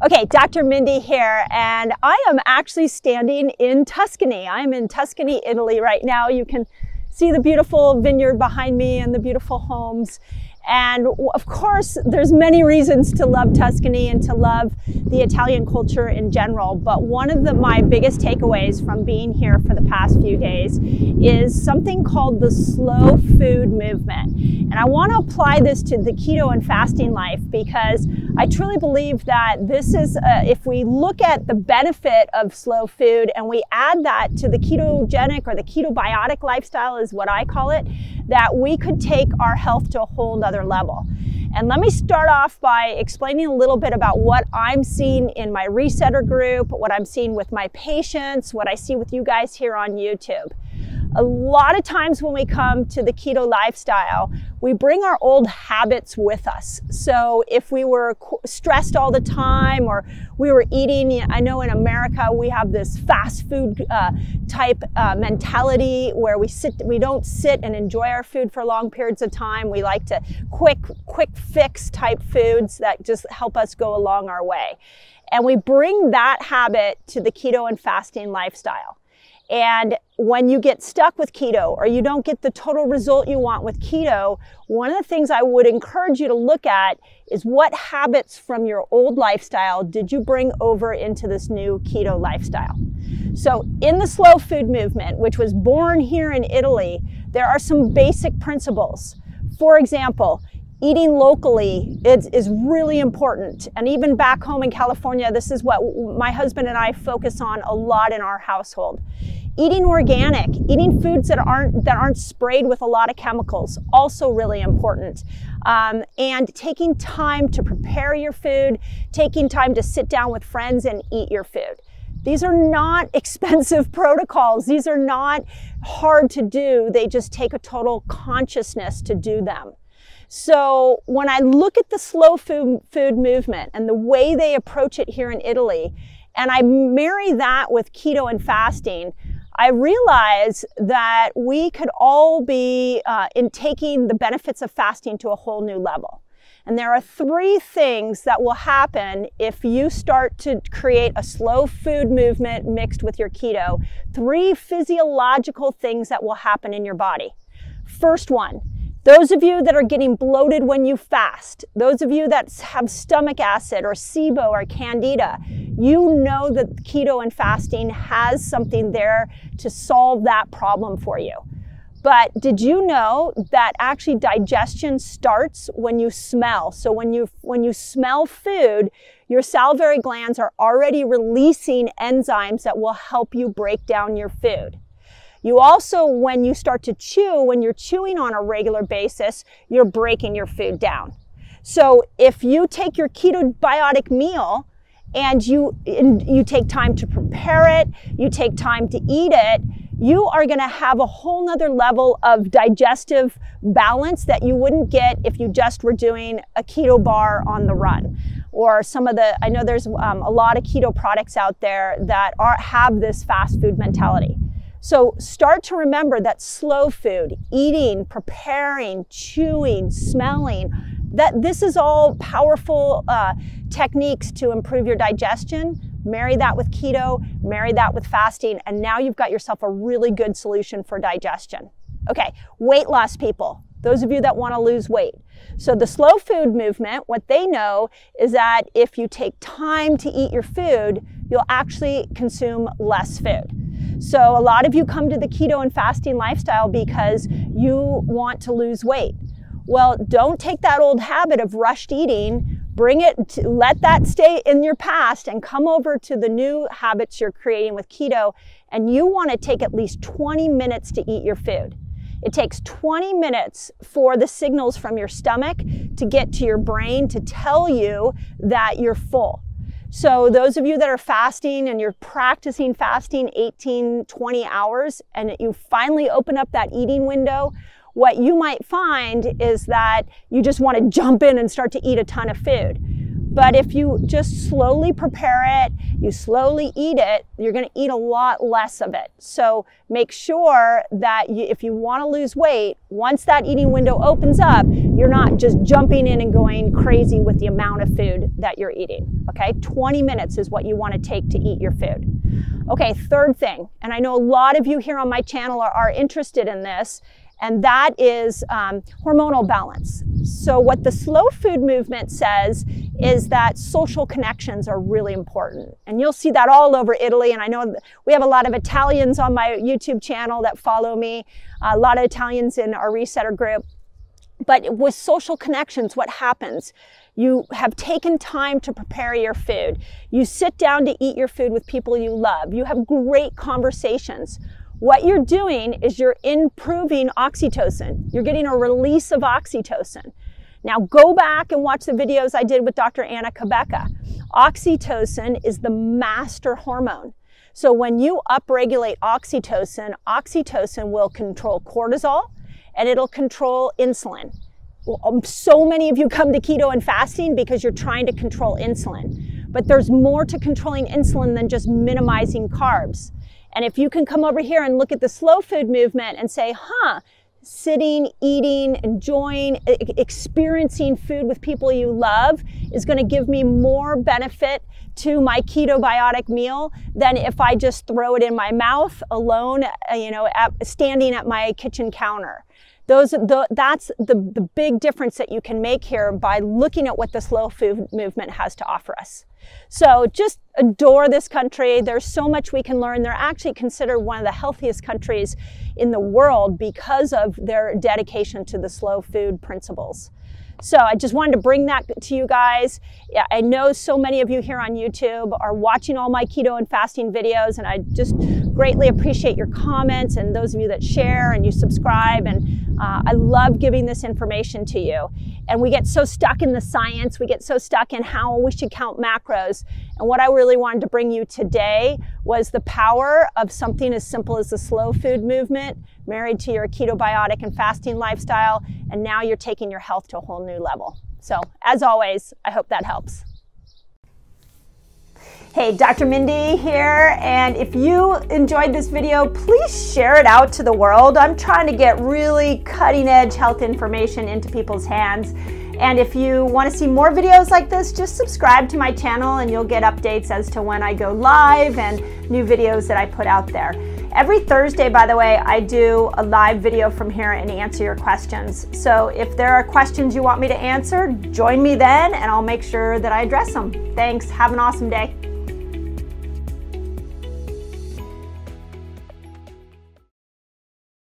Okay, Dr. Mindy here, and I am actually standing in Tuscany. I'm in Tuscany, Italy right now. You can see the beautiful vineyard behind me and the beautiful homes. And of course, there's many reasons to love Tuscany and to love the Italian culture in general. But one of my biggest takeaways from being here for the past few days is something called the slow food movement. And I want to apply this to the keto and fasting life because I truly believe that this is, if we look at the benefit of slow food and we add that to the ketogenic or the ketobiotic lifestyle is what I call it, that we could take our health to a whole nother level. And let me start off by explaining a little bit about what I'm seeing in my resetter group, what I'm seeing with my patients, what I see with you guys here on YouTube. A lot of times when we come to the keto lifestyle, we bring our old habits with us. So if we were stressed all the time or we were eating, I know in America we have this fast food type mentality where we don't sit and enjoy our food for long periods of time. We like to quick fix type foods that just help us go along our way. And we bring that habit to the keto and fasting lifestyle. And when you get stuck with keto or you don't get the total result you want with keto, one of the things I would encourage you to look at is what habits from your old lifestyle did you bring over into this new keto lifestyle? So in the slow food movement, which was born here in Italy, there are some basic principles. For example, eating locally is really important. And even back home in California, this is what my husband and I focus on a lot in our household. Eating organic, eating foods that aren't sprayed with a lot of chemicals, also really important. And taking time to prepare your food, taking time to sit down with friends and eat your food. These are not expensive protocols. These are not hard to do. They just take a total consciousness to do them. So when I look at the slow food movement and the way they approach it here in Italy, and I marry that with keto and fasting, I realize that we could all be in taking the benefits of fasting to a whole new level. And there are three things that will happen if you start to create a slow food movement mixed with your keto. Three physiological things that will happen in your body. First one, those of you that are getting bloated when you fast, those of you that have stomach acid or SIBO or candida, you know that keto and fasting has something there to solve that problem for you. But did you know that actually digestion starts when you smell? So when you smell food, your salivary glands are already releasing enzymes that will help you break down your food. You also, when you start to chew, when you're chewing on a regular basis, you're breaking your food down. So if you take your ketobiotic meal and you take time to prepare it, you take time to eat it, you are gonna have a whole nother level of digestive balance that you wouldn't get if you just were doing a keto bar on the run. Or I know there's a lot of keto products out there that have this fast food mentality. So start to remember that slow food, eating, preparing, chewing, smelling, that this is all powerful techniques to improve your digestion. Marry that with keto, marry that with fasting, and now you've got yourself a really good solution for digestion. Okay, weight loss people, those of you that want to lose weight. So the slow food movement, what they know is that if you take time to eat your food, you'll actually consume less food. So a lot of you come to the keto and fasting lifestyle because you want to lose weight. Well, don't take that old habit of rushed eating, let that stay in your past and come over to the new habits you're creating with keto, and you want to take at least 20 minutes to eat your food. It takes 20 minutes for the signals from your stomach to get to your brain to tell you that you're full. So those of you that are fasting and you're practicing fasting 18, 20 hours and you finally open up that eating window, what you might find is that you just want to jump in and start to eat a ton of food. But if you just slowly prepare it, you slowly eat it, you're going to eat a lot less of it. So make sure that if you want to lose weight, once that eating window opens up, you're not just jumping in and going crazy with the amount of food that you're eating. Okay, 20 minutes is what you want to take to eat your food. Okay, third thing, and I know a lot of you here on my channel are interested in this, and that is hormonal balance. So what the slow food movement says is that social connections are really important. And you'll see that all over Italy. And I know we have a lot of Italians on my YouTube channel that follow me, a lot of Italians in our Resetter group. But with social connections, what happens? You have taken time to prepare your food. You sit down to eat your food with people you love. You have great conversations. What you're doing is you're improving oxytocin. You're getting a release of oxytocin. Now go back and watch the videos I did with Dr. Anna Kabeka. Oxytocin is the master hormone. So when you upregulate oxytocin, oxytocin will control cortisol and it'll control insulin. So many of you come to keto and fasting because you're trying to control insulin. But there's more to controlling insulin than just minimizing carbs. And if you can come over here and look at the slow food movement and say, sitting, eating, enjoying, experiencing food with people you love is going to give me more benefit to my ketobiotic meal than if I just throw it in my mouth alone, standing at my kitchen counter. That's the big difference that you can make here by looking at what the slow food movement has to offer us. So just adore this country. There's so much we can learn. They're actually considered one of the healthiest countries in the world because of their dedication to the slow food principles. So I just wanted to bring that to you guys. Yeah, I know so many of you here on YouTube are watching all my keto and fasting videos, and I just greatly appreciate your comments and those of you that share and you subscribe. And I love giving this information to you. And we get so stuck in the science, we get so stuck in how we should count macros. And what I really wanted to bring you today was the power of something as simple as the slow food movement married to your ketobiotic and fasting lifestyle. And now you're taking your health to a whole new level. So as always, I hope that helps. Hey, Dr. Mindy here, and if you enjoyed this video, please share it out to the world. I'm trying to get really cutting-edge health information into people's hands. And if you want to see more videos like this, just subscribe to my channel and you'll get updates as to when I go live and new videos that I put out there. Every Thursday, by the way, I do a live video from here and answer your questions. So if there are questions you want me to answer, join me then and I'll make sure that I address them. Thanks. Have an awesome day.